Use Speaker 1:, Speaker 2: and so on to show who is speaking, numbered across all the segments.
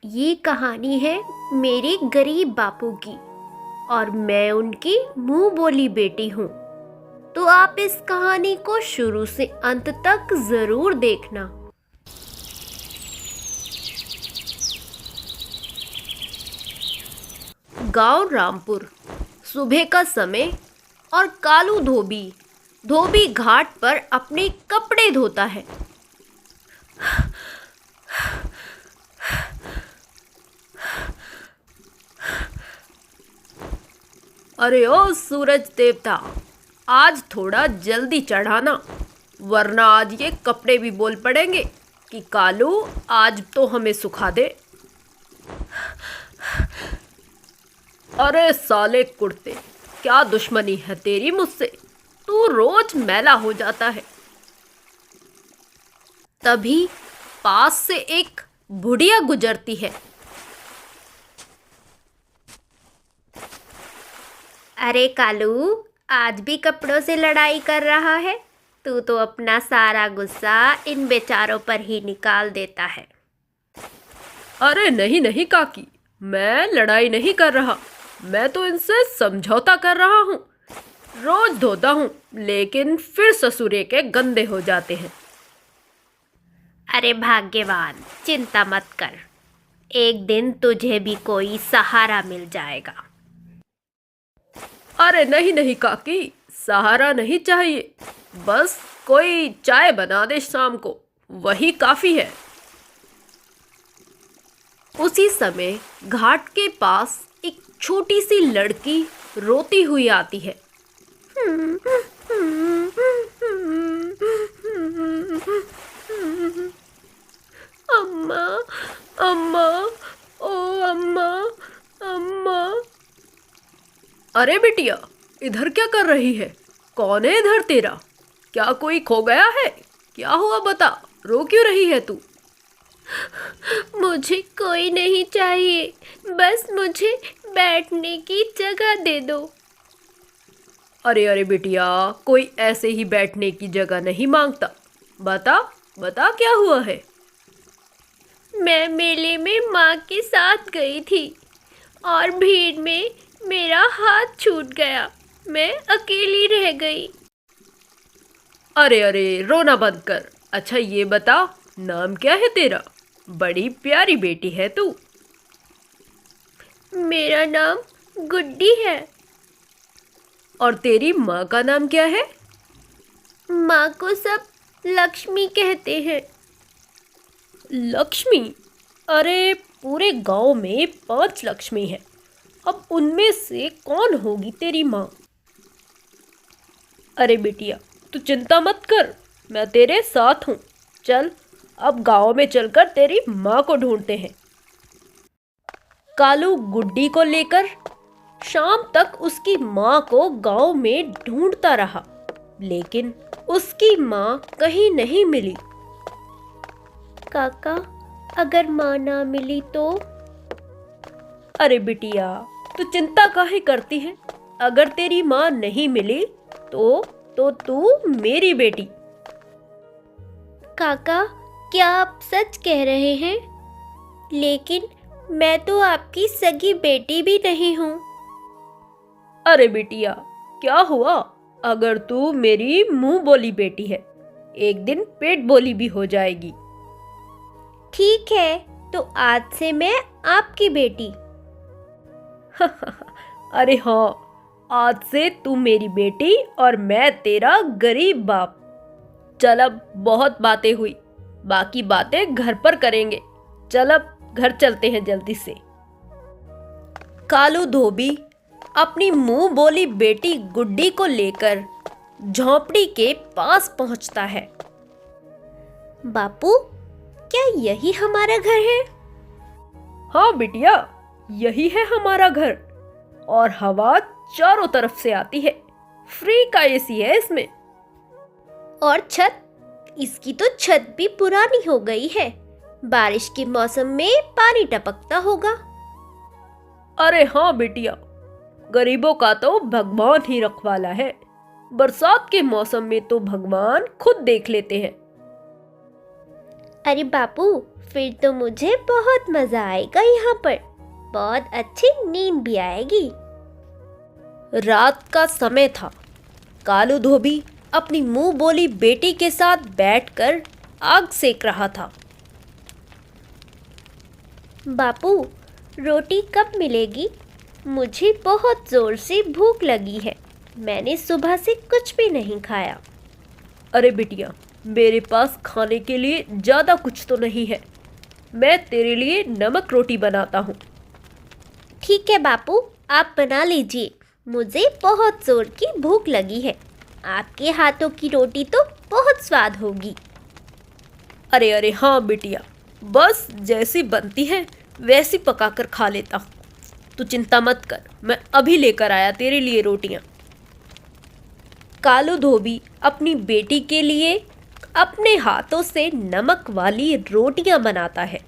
Speaker 1: ये कहानी है मेरे गरीब बापू की और मैं उनकी मुंह बोली बेटी हूँ। तो आप इस कहानी को शुरू से अंत तक जरूर देखना। गांव रामपुर, सुबह का समय और कालू धोबी धोबी घाट पर अपने कपड़े धोता है। अरे ओ सूरज देवता, आज थोड़ा जल्दी चढ़ाना, वरना आज ये कपड़े भी बोल पड़ेंगे कि कालू आज तो हमें सुखा दे। अरे साले कुर्ते, क्या दुश्मनी है तेरी मुझसे? तू रोज मैला हो जाता है। तभी पास से एक बुढ़िया गुजरती है। अरे कालू, आज भी कपड़ों से लड़ाई कर रहा है? तू तो अपना सारा गुस्सा इन बेचारों पर ही निकाल देता है। अरे नहीं नहीं काकी, मैं लड़ाई नहीं कर रहा, मैं तो इनसे समझौता कर रहा हूँ। रोज धोता हूँ लेकिन फिर ससुरे के गंदे हो जाते हैं। अरे भाग्यवान, चिंता मत कर, एक दिन तुझे भी कोई सहारा मिल जाएगा। अरे नहीं नहीं काकी, सहारा नहीं चाहिए, बस कोई चाय बना दे शाम को, वही काफी है। उसी समय घाट के पास एक छोटी सी लड़की रोती हुई आती है। अम्मा, अम्मा, ओ अम्मा, अम्मा। अरे बिटिया, इधर क्या कर रही है? कौन है इधर तेरा? क्या कोई खो गया है? क्या हुआ बता, रो क्यों रही है तू? मुझे कोई नहीं चाहिए, बस मुझे बैठने की जगह दे दो। अरे अरे बिटिया, कोई ऐसे ही बैठने की जगह नहीं मांगता। बता बता, क्या हुआ है? मैं मेले में माँ के साथ गई थी और भीड़ में मेरा हाथ छूट गया, मैं अकेली रह गई। अरे अरे, रोना बंद कर। अच्छा ये बता, नाम क्या है तेरा? बड़ी प्यारी बेटी है तू। मेरा नाम गुड्डी है। और तेरी माँ का नाम क्या है? माँ को सब लक्ष्मी कहते हैं। लक्ष्मी? अरे पूरे गांव में 5 लक्ष्मी है, अब उनमें से कौन होगी तेरी माँ? अरे बिटिया, तू चिंता मत कर, मैं तेरे साथ हूँ। चल, अब गांव में चलकर तेरी माँ को ढूंढते हैं। कालू गुड्डी को लेकर शाम तक उसकी माँ को गांव में ढूंढता रहा, लेकिन उसकी माँ कहीं नहीं मिली। काका, अगर माँ ना मिली तो? अरे बिटिया, तू चिंता काहे करती है? अगर तेरी माँ नहीं मिली तो तू मेरी बेटी। काका, क्या आप सच कह रहे हैं? लेकिन मैं तो आपकी सगी बेटी भी नहीं हूँ। अरे बिटिया, क्या हुआ? अगर तू मेरी मुंह बोली बेटी है, एक दिन पेट बोली भी हो जाएगी। ठीक है, तो आज से मैं आपकी बेटी। अरे हाँ, आज से तू मेरी बेटी और मैं तेरा गरीब बाप। चल, अब बहुत बातें हुई, बाकी बातें घर पर करेंगे। चल अब घर चलते हैं जल्दी से। कालू धोबी अपनी मुंह बोली बेटी गुड्डी को लेकर झोंपड़ी के पास पहुंचता है। बापू, क्या यही हमारा घर है? हाँ बिटिया, यही है हमारा घर, और हवा चारों तरफ से आती है, फ्री का एसी है इसमें। और छत? इसकी तो छत भी पुरानी हो गई है, बारिश के मौसम में पानी टपकता होगा। अरे हाँ बिटिया, गरीबों का तो भगवान ही रखवाला है, बरसात के मौसम में तो भगवान खुद देख लेते हैं। अरे बापू,
Speaker 2: फिर तो मुझे बहुत मज़ा आएगा यहाँ पर, बहुत अच्छी नींद भी आएगी।
Speaker 1: रात का समय था। कालू धोबी अपनी मुंह बोली बेटी के साथ बैठकर आग सेक रहा था।
Speaker 2: बापू, रोटी कब मिलेगी? मुझे बहुत ज़ोर से भूख लगी है। मैंने सुबह से कुछ भी नहीं खाया।
Speaker 1: अरे बिटिया, मेरे पास खाने के लिए ज़्यादा कुछ तो नहीं है। मैं तेरे लिए नमक रोटी बनाता हूँ।
Speaker 2: ठीक है बापू, आप बना लीजिए। मुझे बहुत ज़ोर की भूख लगी है। आपके हाथों की रोटी तो बहुत स्वाद होगी।
Speaker 1: अरे अरे हाँ बिटिया, बस जैसी बनती है वैसी पकाकर खा लेता हूँ। तू चिंता मत कर, मैं अभी लेकर आया तेरे लिए रोटियाँ। कालू धोबी अपनी बेटी के लिए अपने हाथों से नमक वाली रोटियां बनाता है।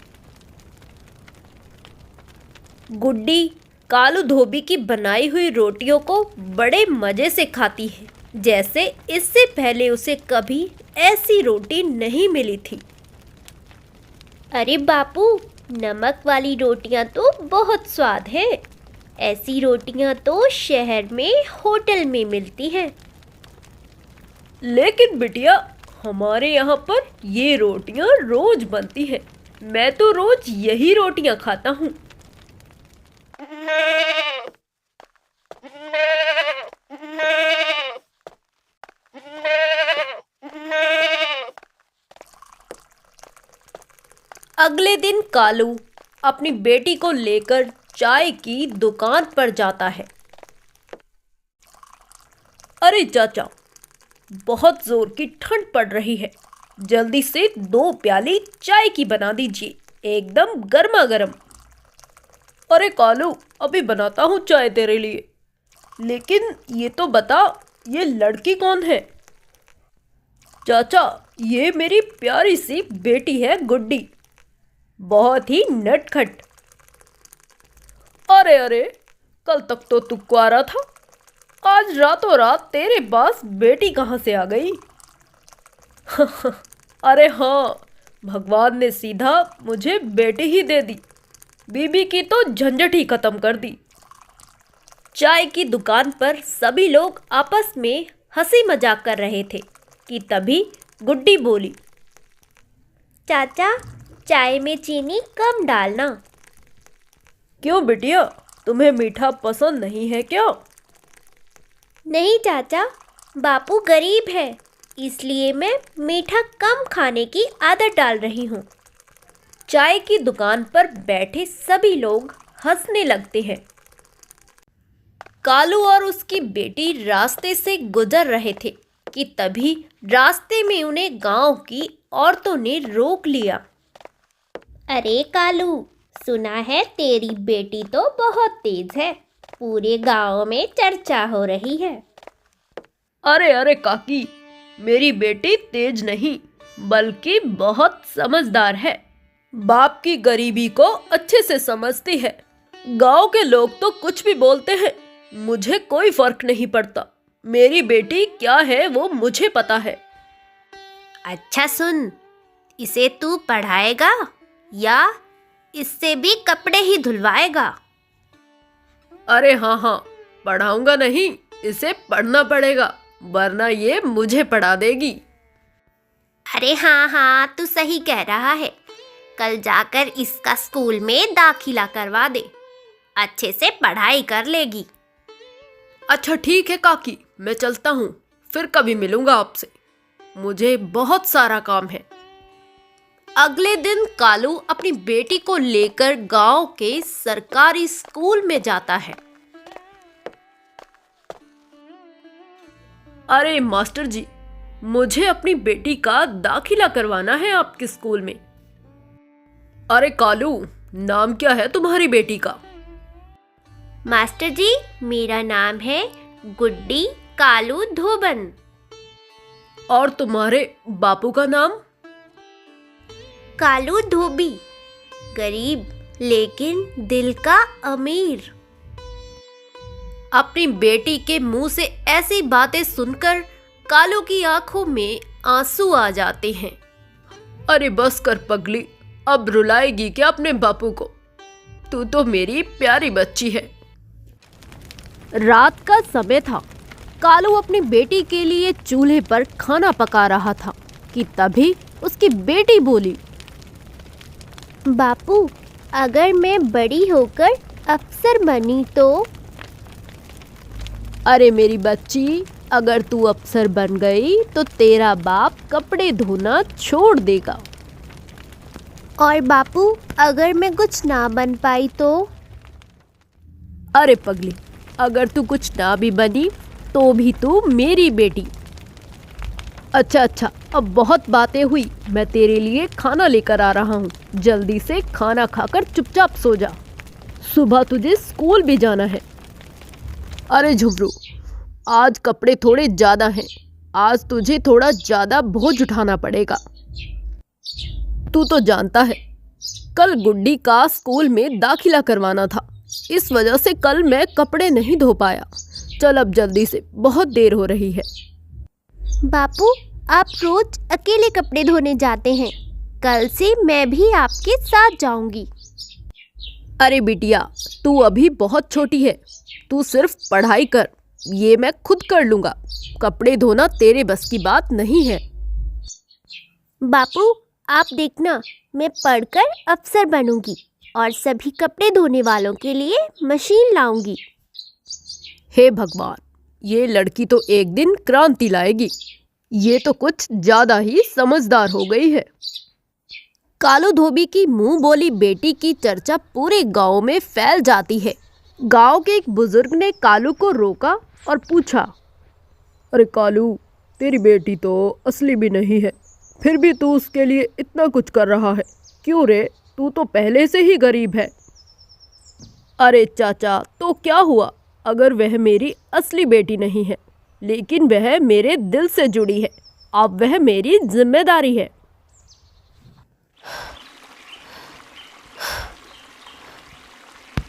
Speaker 1: गुड्डी कालू धोबी की बनाई हुई रोटियों को बड़े मज़े से खाती है, जैसे इससे पहले उसे कभी ऐसी रोटी नहीं मिली थी।
Speaker 2: अरे बापू, नमक वाली रोटियां तो बहुत स्वाद है। ऐसी रोटियां तो शहर में होटल में मिलती हैं।
Speaker 1: लेकिन बिटिया, हमारे यहाँ पर ये रोटियां रोज बनती हैं। मैं तो रोज यही रोटियां खाता हूँ। अगले दिन कालू अपनी बेटी को लेकर चाय की दुकान पर जाता है। अरे चाचा, बहुत जोर की ठंड पड़ रही है, जल्दी से 2 प्याली चाय की बना दीजिए, एकदम गर्मा गर्म। अरे कालू, अभी बनाता हूँ चाय तेरे लिए। लेकिन ये तो बता, ये लड़की कौन है? चाचा, ये मेरी प्यारी सी बेटी है गुड्डी, बहुत ही नटखट। अरे अरे, कल तक तो तू कुंवारा था, आज रातों रात तेरे पास बेटी कहाँ से आ गई? अरे हाँ, भगवान ने सीधा मुझे बेटी ही दे दी, बीबी की तो झंझट ही खत्म कर दी। चाय की दुकान पर सभी लोग आपस में हंसी मजाक कर रहे थे कि तभी गुड्डी बोली,
Speaker 2: चाचा, चाय में चीनी कम डालना।
Speaker 1: क्यों बिटिया, तुम्हें मीठा पसंद नहीं है क्या?
Speaker 2: नहीं चाचा, बापू गरीब है, इसलिए मैं मीठा कम खाने की आदत डाल रही हूँ।
Speaker 1: चाय की दुकान पर बैठे सभी लोग हंसने लगते हैं। कालू और उसकी बेटी रास्ते से गुजर रहे थे कि तभी रास्ते में उन्हें गांव की औरतों ने रोक लिया।
Speaker 2: अरे कालू, सुना है तेरी बेटी तो बहुत तेज है, पूरे गांव में चर्चा हो रही है।
Speaker 1: अरे अरे काकी, मेरी बेटी तेज नहीं बल्कि बहुत समझदार है। बाप की गरीबी को अच्छे से समझती है। गांव के लोग तो कुछ भी बोलते हैं, मुझे कोई फर्क नहीं पड़ता। मेरी बेटी क्या है वो मुझे पता है।
Speaker 2: अच्छा सुन, इसे तू पढ़ाएगा या इससे भी कपड़े ही धुलवाएगा?
Speaker 1: अरे हाँ हाँ, पढ़ाऊंगा नहीं, इसे पढ़ना पड़ेगा, वरना ये मुझे पढ़ा देगी।
Speaker 2: अरे हाँ हाँ, तू सही कह रहा है। कल जाकर इसका स्कूल में दाखिला करवा दे, अच्छे से पढ़ाई कर लेगी।
Speaker 1: अच्छा ठीक है काकी, मैं चलता हूँ, फिर कभी मिलूंगा आपसे, मुझे बहुत सारा काम है। अगले दिन कालू अपनी बेटी को लेकर गांव के सरकारी स्कूल में जाता है। अरे मास्टर जी, मुझे अपनी बेटी का दाखिला करवाना है आपके स्कूल में। अरे कालू, नाम क्या है तुम्हारी बेटी का?
Speaker 2: मास्टर जी, मेरा नाम है गुड्डी कालू धोबन।
Speaker 1: और तुम्हारे बापू का नाम?
Speaker 2: कालू धोबी, गरीब लेकिन दिल का अमीर।
Speaker 1: अपनी बेटी के मुंह से ऐसी बातें सुनकर कालू की आंखों में आंसू आ जाते हैं। अरे बस कर पगली, अब रुलाएगी क्या अपने बापू को? तू तो मेरी प्यारी बच्ची है। रात का समय था। कालू अपनी बेटी के लिए चूल्हे पर खाना पका रहा था कि तभी उसकी बेटी बोली,
Speaker 2: बापू, अगर मैं बड़ी होकर अफसर बनी तो?
Speaker 1: अरे मेरी बच्ची, अगर तू अफसर बन गई तो तेरा बाप कपड़े धोना छोड़ देगा।
Speaker 2: और बापू, अगर मैं कुछ ना बन पाई तो?
Speaker 1: अरे पगली, अगर तू कुछ ना भी बनी तो भी तू मेरी बेटी। अच्छा अच्छा, अब बहुत बातें हुई, मैं तेरे लिए खाना लेकर आ रहा हूँ। जल्दी से खाना खाकर चुपचाप सो जा, सुबह तुझे स्कूल भी जाना है। अरे झुमरू, आज कपड़े थोड़े ज़्यादा हैं, आज तुझे थोड़ा ज़्यादा बोझ उठाना पड़ेगा। तू तो जानता है कल गुड्डी का स्कूल में दाखिला करवाना था, इस वजह से कल मैं कपड़े नहीं धो पाया। चल अब जल्दी से, बहुत देर हो रही है।
Speaker 2: बापू, आप रोज अकेले कपड़े धोने जाते हैं, कल से मैं भी आपके साथ जाऊंगी।
Speaker 1: अरे बिटिया, तू अभी बहुत छोटी है, तू सिर्फ पढ़ाई कर, ये मैं खुद कर लूँगा। कपड़े धोना तेरे बस की बात नहीं है।
Speaker 2: बापू, आप देखना, मैं पढ़कर अफसर बनूंगी और सभी कपड़े धोने वालों के लिए मशीन लाऊंगी।
Speaker 1: हे भगवान, ये लड़की तो एक दिन क्रांति लाएगी। ये तो कुछ ज्यादा ही समझदार हो गई है। कालू धोबी की मुंह बोली बेटी की चर्चा पूरे गांव में फैल जाती है। गांव के एक बुजुर्ग ने कालू को रोका और पूछा, अरे कालू, तेरी बेटी तो असली भी नहीं है, फिर भी तू उसके लिए इतना कुछ कर रहा है, क्यों रे? तू तो पहले से ही गरीब है। अरे चाचा, तो क्या हुआ अगर वह मेरी असली बेटी नहीं है, लेकिन वह मेरे दिल से जुड़ी है, अब वह मेरी जिम्मेदारी है।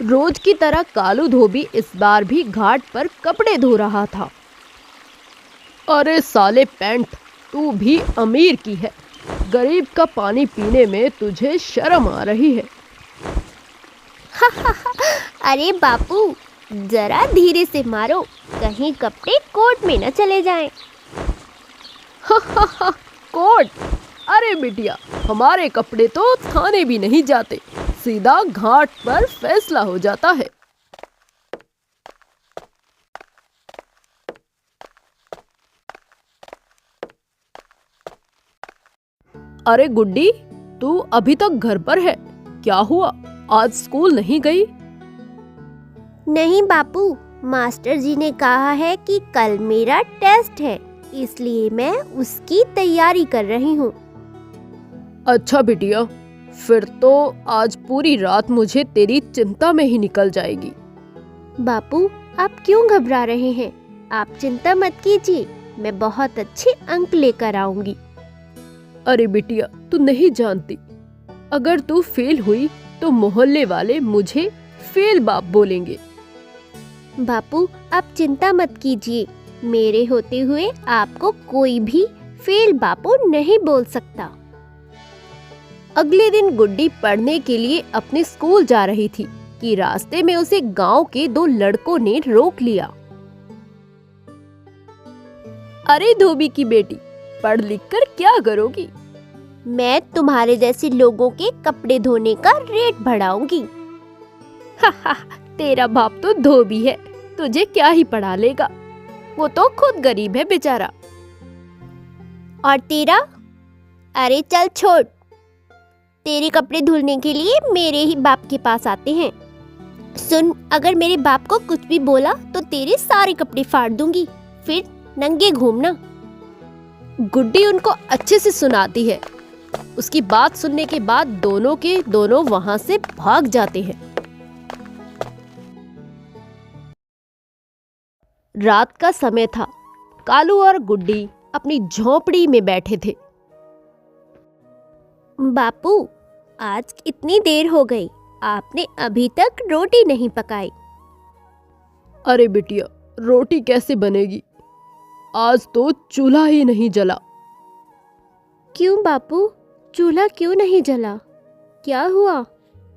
Speaker 1: रोज की तरह कालू धोबी इस बार भी घाट पर कपड़े धो रहा था। अरे साले पैंट, तू भी अमीर की है, गरीब का पानी पीने में तुझे शर्म आ रही है।
Speaker 2: अरे बापू, जरा धीरे से मारो, कहीं कपड़े कोर्ट में न चले जाएं।
Speaker 1: कोर्ट? अरे बिटिया, हमारे कपड़े तो थाने भी नहीं जाते, सीधा घाट पर फैसला हो जाता है। अरे गुड्डी, तू अभी तक घर पर है? क्या हुआ, आज स्कूल नहीं गई?
Speaker 2: नहीं बापू, मास्टर जी ने कहा है कि कल मेरा टेस्ट है, इसलिए मैं उसकी तैयारी कर रही हूँ।
Speaker 1: अच्छा बिटिया, फिर तो आज पूरी रात मुझे तेरी चिंता में ही निकल जाएगी।
Speaker 2: बापू, आप क्यों घबरा रहे हैं? आप चिंता मत कीजिए, मैं बहुत अच्छे अंक लेकर आऊंगी।
Speaker 1: अरे बिटिया, तू नहीं जानती, अगर तू फेल हुई तो मोहल्ले वाले मुझे फेल बाप बोलेंगे।
Speaker 2: बापू, आप चिंता मत कीजिए, मेरे होते हुए आपको कोई भी फेल बापू नहीं बोल सकता।
Speaker 1: अगले दिन गुड्डी पढ़ने के लिए अपने स्कूल जा रही थी कि रास्ते में उसे गांव के दो लड़कों ने रोक लिया। अरे धोबी की बेटी, पढ़ लिख कर क्या करोगी?
Speaker 2: मैं तुम्हारे जैसे लोगों के कपड़े धोने का रेट बढ़ाऊंगी।
Speaker 1: तेरा बाप तो धोबी है, तुझे क्या ही पढ़ा लेगा, वो तो खुद गरीब है बेचारा।
Speaker 2: और तेरा? अरे चल छोड़, तेरे कपड़े धुलने के लिए मेरे ही बाप के पास आते हैं। सुन, अगर मेरे बाप को कुछ भी बोला तो तेरे सारे कपड़े फाड़ दूंगी, फिर नंगे घूमना।
Speaker 1: गुड्डी उनको अच्छे से सुनाती है। उसकी बात सुनने के बाद दोनों के दोनों वहां से भाग जाते हैं। रात का समय था। कालू और गुड्डी अपनी झोंपड़ी में बैठे थे।
Speaker 2: बापू, आज इतनी देर हो गई, आपने अभी तक रोटी नहीं पकाई।
Speaker 1: अरे बिटिया, रोटी कैसे बनेगी, आज तो चूल्हा ही नहीं जला।
Speaker 2: क्यों बापू, चूल्हा क्यों नहीं जला? क्या हुआ?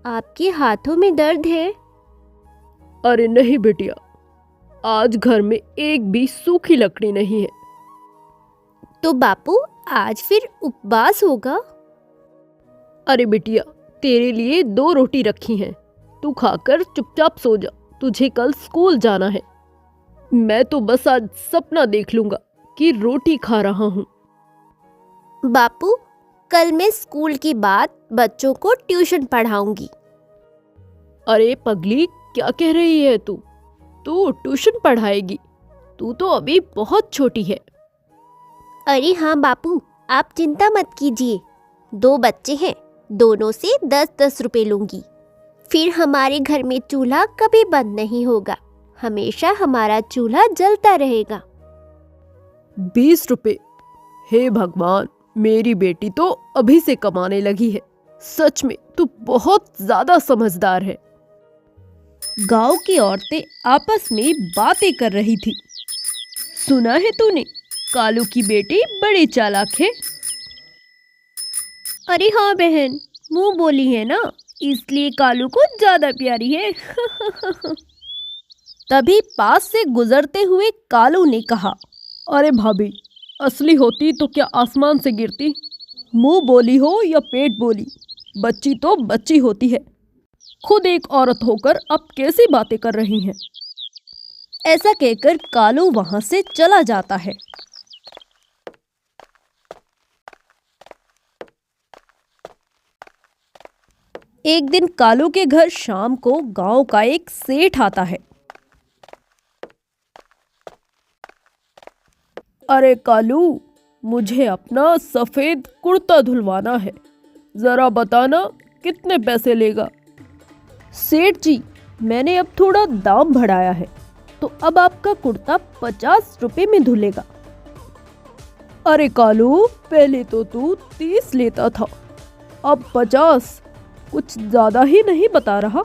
Speaker 2: आपके हाथों में दर्द है?
Speaker 1: अरे नहीं बिटिया, आज घर में एक भी सूखी लकड़ी नहीं है।
Speaker 2: तो बापू आज फिर उपवास होगा?
Speaker 1: अरे बिटिया, तेरे लिए 2 रोटी रखी हैं, तू खाकर चुपचाप सो जा, तुझे कल स्कूल जाना है। मैं तो बस आज सपना देख लूंगा कि रोटी खा रहा हूँ।
Speaker 2: बापू कल मैं स्कूल के बाद बच्चों को ट्यूशन पढ़ाऊंगी।
Speaker 1: अरे पगली, क्या कह रही है तू? तू ट्यूशन पढ़ाएगी? तू तो अभी बहुत छोटी है।
Speaker 2: अरे हाँ बापू, आप चिंता मत कीजिए। 2 बच्चे हैं, दोनों से 10-10 रुपए लूंगी। फिर हमारे घर में चूल्हा कभी बंद नहीं होगा, हमेशा हमारा चूल्हा जलता रहेगा।
Speaker 1: 20 रुपए? हे भगवान, मेरी बेटी तो अभी से कमाने लगी है। सच में तू बहुत ज्यादा समझदार है। गांव की औरतें आपस में बातें कर रही थी। सुना है तूने, कालू की बेटी बड़ी चालाक है। अरे हाँ बहन, मुंह बोली है ना, इसलिए कालू को ज्यादा प्यारी है। तभी पास से गुजरते हुए कालू ने कहा, अरे भाभी, असली होती तो क्या आसमान से गिरती? मुंह बोली हो या पेट बोली, बच्ची तो बच्ची होती है। खुद एक औरत होकर अब कैसी बातें कर रही हैं? ऐसा कहकर कालू वहां से चला जाता है। एक दिन कालू के घर शाम को गांव का एक सेठ आता है। अरे कालू, मुझे अपना सफेद कुर्ता धुलवाना है, जरा बताना कितने पैसे लेगा? सेठ जी, मैंने अब थोड़ा दाम बढ़ाया है, तो अब आपका कुर्ता 50 रुपए में धुलेगा। अरे कालू, पहले तो तू 30 लेता था, अब 50, कुछ ज्यादा ही नहीं बता रहा?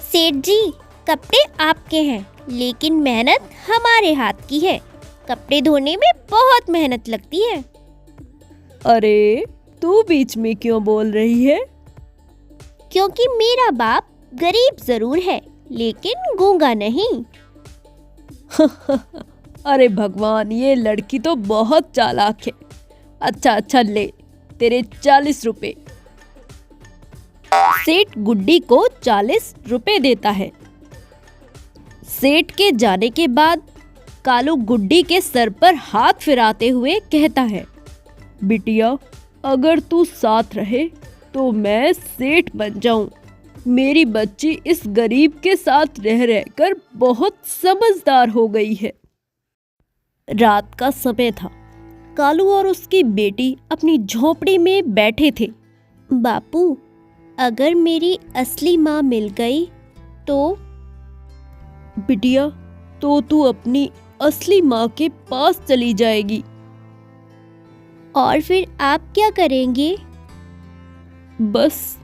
Speaker 2: सेठ जी, कपड़े आपके हैं, लेकिन मेहनत हमारे हाथ की है। कपड़े धोने में बहुत मेहनत लगती है।
Speaker 1: अरे तू बीच में क्यों बोल रही है?
Speaker 2: क्योंकि मेरा बाप गरीब जरूर है, लेकिन गूंगा नहीं।
Speaker 1: अरे भगवान, ये लड़की तो बहुत चालाक है। अच्छा अच्छा, ले तेरे 40 रुपए। सेठ गुड्डी को 40 रुपए देता है। सेठ के जाने के बाद कालू गुड्डी के सर पर हाथ फिराते हुए कहता है, बिटिया, अगर तू साथ रहे तो मैं सेठ बन जाऊं। मेरी बच्ची इस गरीब के साथ रह रहकर बहुत समझदार हो गई है। रात का समय था। कालू और उसकी बेटी अपनी झोपड़ी में बैठे थे।
Speaker 2: बापू, अगर मेरी असली माँ मिल गई तो?
Speaker 1: बिटिया, तो तू अपनी असली माँ के पास चली जाएगी।
Speaker 2: और फिर आप क्या करेंगे?
Speaker 1: बस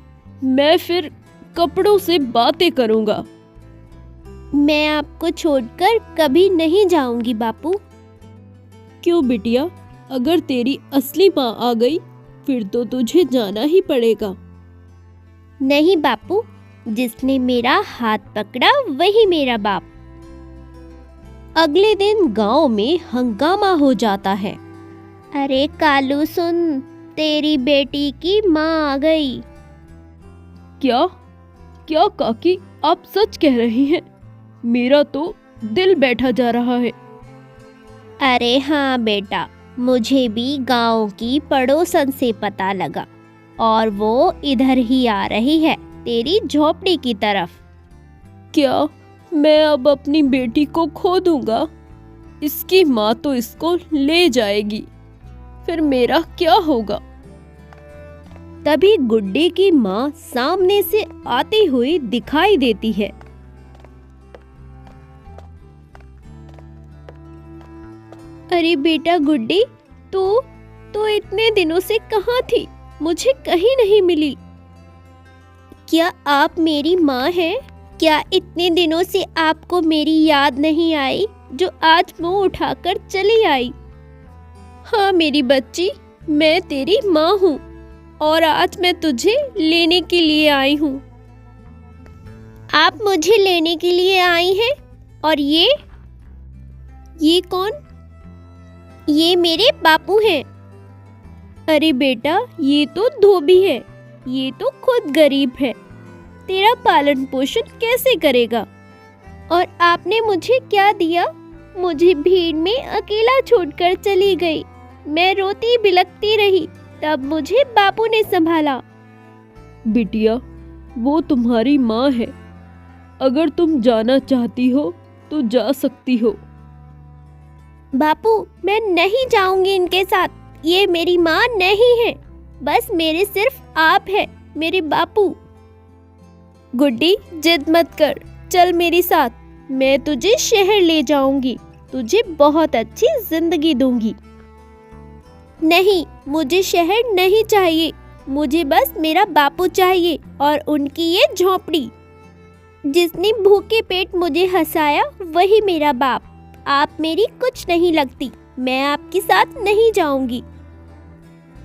Speaker 1: मैं फिर कपड़ों से बातें करूंगा।
Speaker 2: मैं आपको छोड़कर कभी नहीं जाऊंगी बापू।
Speaker 1: क्यों बिटिया, अगर तेरी असली माँ आ गई फिर तो तुझे जाना ही पड़ेगा।
Speaker 2: नहीं बापू, जिसने मेरा हाथ पकड़ा वही मेरा बाप।
Speaker 1: अगले दिन गांव में हंगामा हो जाता है।
Speaker 2: अरे कालू सुन, तेरी बेटी की माँ आ गई।
Speaker 1: क्या क्या काकी, आप सच कह रही हैं? मेरा तो दिल बैठा जा रहा है।
Speaker 2: अरे हाँ बेटा, मुझे भी गांव की पड़ोसन से पता लगा और वो इधर ही आ रही है, तेरी झोपड़ी की तरफ।
Speaker 1: क्या मैं अब अपनी बेटी को खो दूंगा? इसकी माँ तो इसको ले जाएगी, फिर मेरा क्या होगा? तभी गुड्डी की माँ सामने से आती हुई दिखाई देती है।
Speaker 2: अरे बेटा गुड्डी, तू इतने दिनों से कहाँ थी? मुझे कहीं नहीं मिली। क्या आप मेरी माँ हैं? क्या इतने दिनों से आपको मेरी याद नहीं आई, जो आज मुंह उठाकर चली आई?
Speaker 1: हाँ मेरी बच्ची, मैं तेरी माँ हूँ और आज मैं तुझे लेने के लिए आई हूँ।
Speaker 2: आप मुझे लेने के लिए आई हैं? और ये कौन? ये मेरे बापू हैं।
Speaker 1: अरे बेटा, ये तो धोबी है, ये तो खुद गरीब है, तेरा पालन पोषण कैसे करेगा?
Speaker 2: और आपने मुझे क्या दिया? मुझे भीड़ में अकेला छोड़कर चली गई। मैं रोती बिलखती रही, तब मुझे बापू ने संभाला।
Speaker 1: बिटिया, वो तुम्हारी माँ है, अगर तुम जाना चाहती हो तो जा सकती हो।
Speaker 2: बापू, मैं नहीं जाऊंगी इनके साथ। ये मेरी माँ नहीं है, बस मेरे सिर्फ आप है, मेरे बापू।
Speaker 1: गुड्डी, जिद मत कर, चल मेरे साथ, मैं तुझे शहर ले जाऊंगी, तुझे बहुत अच्छी जिंदगी दूंगी।
Speaker 2: नहीं, मुझे शहर नहीं चाहिए, मुझे बस मेरा बापू चाहिए और उनकी ये झोंपड़ी। जिसने भूखे पेट मुझे हंसाया वही मेरा बाप। आप मेरी कुछ नहीं लगती, मैं आपके साथ नहीं जाऊंगी।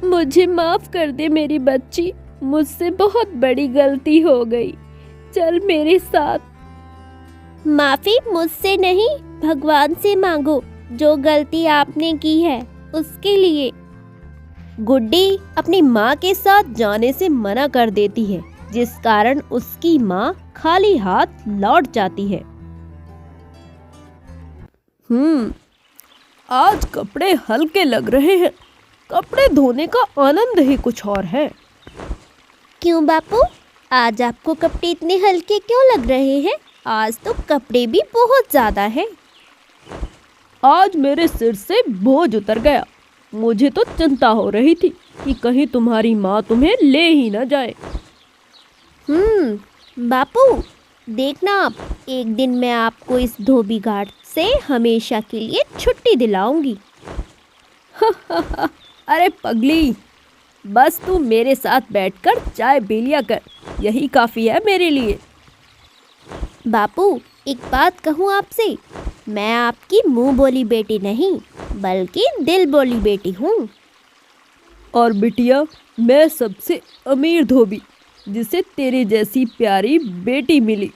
Speaker 1: मुझे माफ कर दे मेरी बच्ची, मुझसे बहुत बड़ी गलती हो गई, चल मेरे साथ।
Speaker 2: माफी मुझसे नहीं, भगवान से मांगो। जो गलती आपने की है उसके लिए।
Speaker 1: गुड्डी अपनी माँ के साथ जाने से मना कर देती है, जिस कारण उसकी माँ खाली हाथ लौट जाती है। आज कपड़े हल्के लग रहे हैं, कपड़े धोने का आनंद ही कुछ और है।
Speaker 2: क्यों बापू, आज आपको कपड़े इतने हल्के क्यों लग रहे हैं? आज तो कपड़े भी बहुत ज्यादा हैं।
Speaker 1: आज मेरे सिर से बोझ उतर गया, मुझे तो चिंता हो रही थी कि कहीं तुम्हारी माँ तुम्हें ले ही न जाए।
Speaker 2: बापू, देखना आप, एक दिन मैं आपको इस धोबी घाट से हमेशा के लिए छुट्टी दिलाऊंगी।
Speaker 1: अरे पगली, बस तू मेरे साथ बैठकर चाय पी लिया कर, यही काफी है मेरे लिए।
Speaker 2: बापू, एक बात कहूँ आपसे, मैं आपकी मुंह बोली बेटी नहीं बल्कि दिल बोली बेटी हूँ।
Speaker 1: और बिटिया, मैं सबसे अमीर धोबी, जिसे तेरे जैसी प्यारी बेटी मिली।